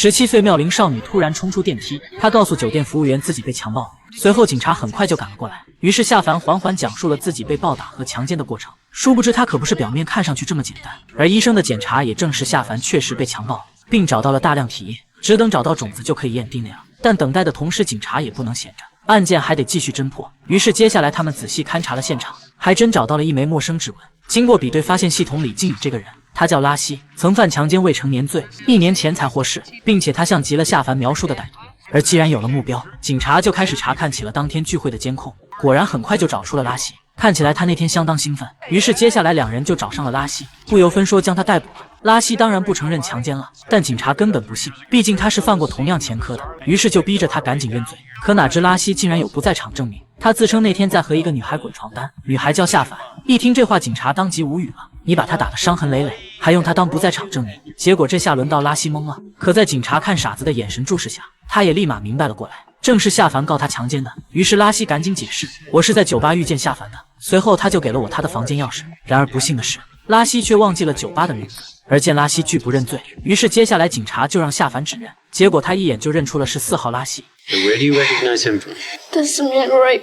17岁妙龄少女突然冲出电梯，她告诉酒店服务员自己被强暴了。随后警察很快就赶了过来，于是夏凡缓缓讲述了自己被暴打和强奸的过程。殊不知他可不是表面看上去这么简单，而医生的检查也证实夏凡确实被强暴，并找到了大量体液，只等找到种子就可以验 DNA 了。但等待的同时，警察也不能闲着，案件还得继续侦破。于是接下来他们仔细勘察了现场，还真找到了一枚陌生指纹。经过比对，发现系统里竟有这个人，他叫拉希，曾犯强奸未成年罪，1年前才获释，并且他像极了夏凡描述的歹徒。而既然有了目标，警察就开始查看起了当天聚会的监控，果然很快就找出了拉希。看起来他那天相当兴奋，于是接下来2人就找上了拉希，不由分说将他逮捕了。拉希当然不承认强奸了，但警察根本不信，毕竟他是犯过同样前科的，于是就逼着他赶紧认罪。可哪知拉希竟然有不在场证明，他自称那天在和一个女孩滚床单，女孩叫夏凡。一听这话，警察当即无语了，你把他打得伤痕累累，还用他当不在场证明。结果这下轮到拉希懵了，可在警察看傻子的眼神注视下，他也立马明白了过来，正是夏凡告他强奸的。于是拉希赶紧解释，我是在酒吧遇见夏凡的，随后他就给了我他的房间钥匙。然而不幸的是，拉希却忘记了酒吧的名字，而见拉希拒不认罪，于是接下来警察就让夏凡指认，结果他一眼就认出了是4号拉希。Where do you recognize him from? This man right.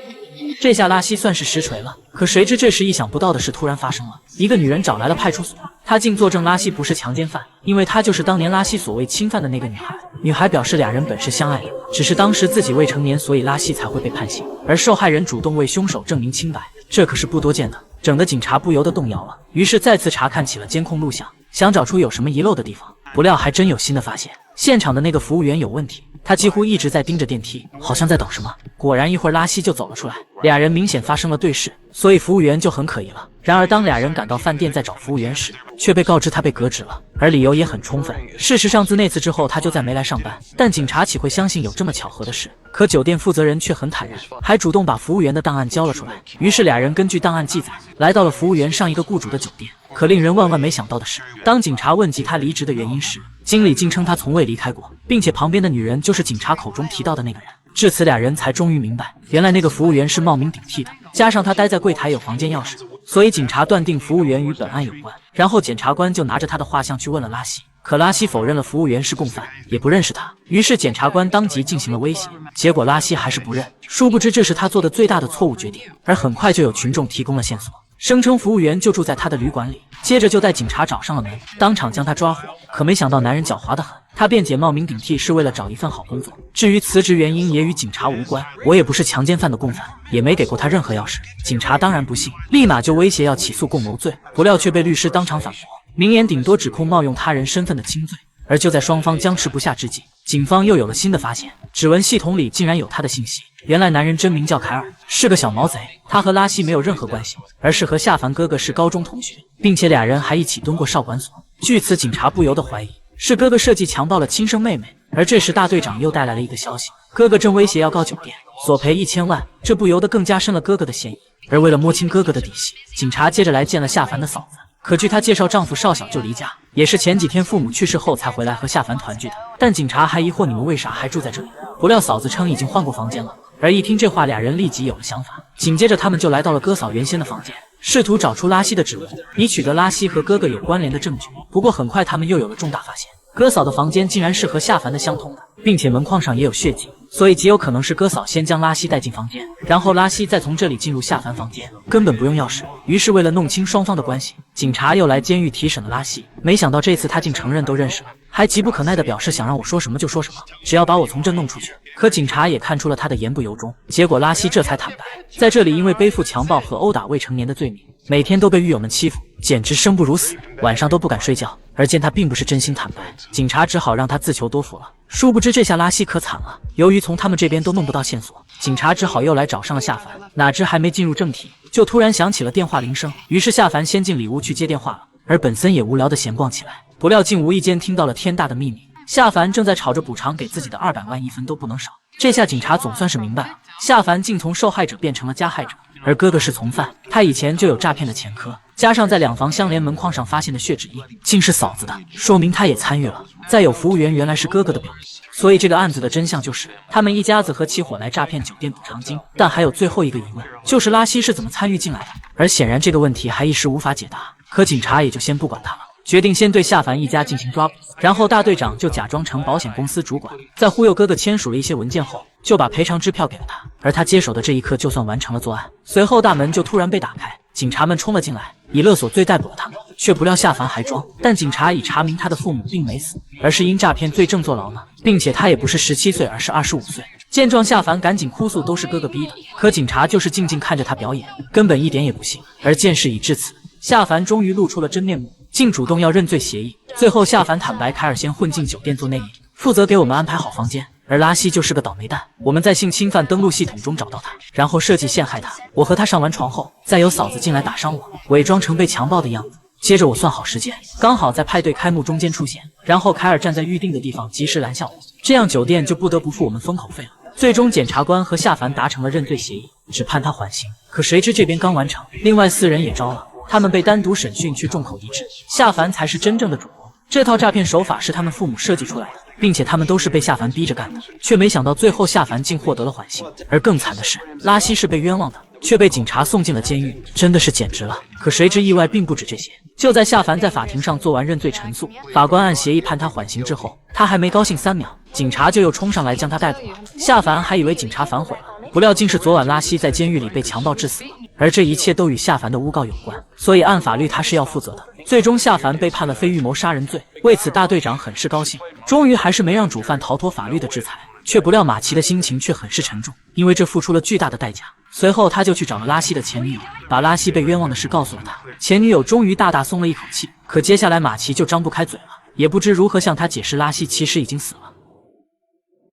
这下拉希算是实锤了，可谁知这时意想不到的事突然发生了，一个女人找来了派出所，她竟作证拉希不是强奸犯，因为她就是当年拉希所谓侵犯的那个女孩。女孩表示2人本是相爱的，只是当时自己未成年，所以拉希才会被判刑，而受害人主动为凶手证明清白，这可是不多见的，整的警察不由得动摇了。于是再次查看起了监控录像，想找出有什么遗漏的地方，不料还真有新的发现。现场的那个服务员有问题，他几乎一直在盯着电梯，好像在等什么。果然一会儿拉希就走了出来，2人明显发生了对视，所以服务员就很可疑了。然而当2人赶到饭店再找服务员时，却被告知他被革职了，而理由也很充分。事实上自那次之后他就再没来上班，但警察岂会相信有这么巧合的事？可酒店负责人却很坦然，还主动把服务员的档案交了出来。于是2人根据档案记载，来到了服务员上一个雇主的酒店。可令人万万没想到的是，当警察问及他离职的原因时，经理竟称他从未离开过，并且旁边的女人就是警察口中提到的那个人。至此2人才终于明白，原来那个服务员是冒名顶替的，加上他待在柜台有房间钥匙，所以警察断定服务员与本案有关。然后检察官就拿着他的画像去问了拉希，可拉希否认了服务员是共犯，也不认识他。于是检察官当即进行了威胁，结果拉希还是不认。殊不知这是他做的最大的错误决定。而很快就有群众提供了线索，声称服务员就住在他的旅馆里，接着就带警察找上了门，当场将他抓获。可没想到男人狡猾得很，他辩解冒名顶替是为了找一份好工作，至于辞职原因也与警察无关，我也不是强奸犯的共犯，也没给过他任何钥匙。警察当然不信，立马就威胁要起诉共谋罪，不料却被律师当场反驳，明言顶多指控冒用他人身份的轻罪。而就在双方僵持不下之际，警方又有了新的发现，指纹系统里竟然有他的信息。原来男人真名叫凯尔，是个小毛贼，他和拉希没有任何关系，而是和夏凡哥哥是高中同学，并且2人还一起蹲过少管所。据此警察不由得怀疑是哥哥设计强暴了亲生妹妹。而这时大队长又带来了一个消息，哥哥正威胁要告酒店索赔1000万，这不由得更加深了哥哥的嫌疑。而为了摸清哥哥的底细，警察接着来见了夏凡的嫂子。可据她介绍，丈夫少小就离家，也是前几天父母去世后才回来和夏凡团聚的。但警察还疑惑你们为啥还住在这里，不料嫂子称已经换过房间了。而一听这话，2人立即有了想法，紧接着他们就来到了哥嫂原先的房间，试图找出拉希的指纹，以取得拉希和哥哥有关联的证据。不过很快他们又有了重大发现，哥嫂的房间竟然是和夏凡的相同的，并且门框上也有血迹，所以极有可能是哥嫂先将拉希带进房间，然后拉希再从这里进入夏凡房间，根本不用钥匙。于是为了弄清双方的关系，警察又来监狱提审了拉希。没想到这次他竟承认都认识了，还急不可耐地表示想让我说什么就说什么，只要把我从这弄出去。可警察也看出了他的言不由衷，结果拉希这才坦白，在这里因为背负强暴和殴打未成年的罪名，每天都被狱友们欺负，简直生不如死，晚上都不敢睡觉。而见他并不是真心坦白，警察只好让他自求多福了。殊不知这下拉希可惨了，由于从他们这边都弄不到线索，警察只好又来找上了夏凡。哪知还没进入正题，就突然响起了电话铃声，于是夏凡先进里屋去接电话了，而本森也无聊地闲逛起来，不料竟无意间听到了天大的秘密。夏凡正在吵着补偿给自己的200万，1分都不能少。这下警察总算是明白了，夏凡竟从受害者变成了加害者，而哥哥是从犯，他以前就有诈骗的前科，加上在2房相连门框上发现的血指印竟是嫂子的，说明他也参与了。再有服务员原来是哥哥的表弟，所以这个案子的真相就是他们一家子合起伙来诈骗酒店补偿金。但还有最后一个疑问，就是拉希是怎么参与进来的？而显然这个问题还一时无法解答，可警察也就先不管他了，决定先对夏凡一家进行抓捕。然后大队长就假装成保险公司主管，在忽悠哥哥签署了一些文件后，就把赔偿支票给了他。而他接手的这一刻，就算完成了作案。随后大门就突然被打开，警察们冲了进来，以勒索罪逮捕了他们。却不料夏凡还装，但警察已查明他的父母并没死，而是因诈骗罪正坐牢呢，并且他也不是17岁，而是25岁。见状，夏凡赶紧哭诉都是哥哥逼的，可警察就是静静看着他表演，根本一点也不信。而见事已至此，夏凡终于露出了真面目，竟主动要认罪协议。最后夏凡坦白，凯尔先混进酒店做内应，负责给我们安排好房间，而拉希就是个倒霉蛋。我们在性侵犯登录系统中找到他，然后设计陷害他。我和他上完床后，再由嫂子进来打伤我，伪装成被强暴的样子。接着我算好时间，刚好在派对开幕中间出现，然后凯尔站在预定的地方及时拦下我，这样酒店就不得不付我们封口费了。最终检察官和夏凡达成了认罪协议，只判他缓刑。可谁知这边刚完成，另外4人也招了，他们被单独审讯去众口一致，夏凡才是真正的主谋。这套诈骗手法是他们父母设计出来的，并且他们都是被夏凡逼着干的，却没想到最后夏凡竟获得了缓刑。而更惨的是，拉希是被冤枉的，却被警察送进了监狱，真的是简直了。可谁知意外并不止这些，就在夏凡在法庭上做完认罪陈述，法官按协议判他缓刑之后，他还没高兴3秒，警察就又冲上来将他逮捕了。夏凡还以为警察反悔了，不料竟是昨晚拉希在监狱里被强暴致死了，而这一切都与夏凡的诬告有关，所以按法律他是要负责的。最终夏凡被判了非预谋杀人罪，为此大队长很是高兴，终于还是没让主犯逃脱法律的制裁。却不料马奇的心情却很是沉重，因为这付出了巨大的代价。随后他就去找了拉希的前女友，把拉希被冤枉的事告诉了他。前女友终于大大松了一口气，可接下来马奇就张不开嘴了，也不知如何向他解释拉希其实已经死了。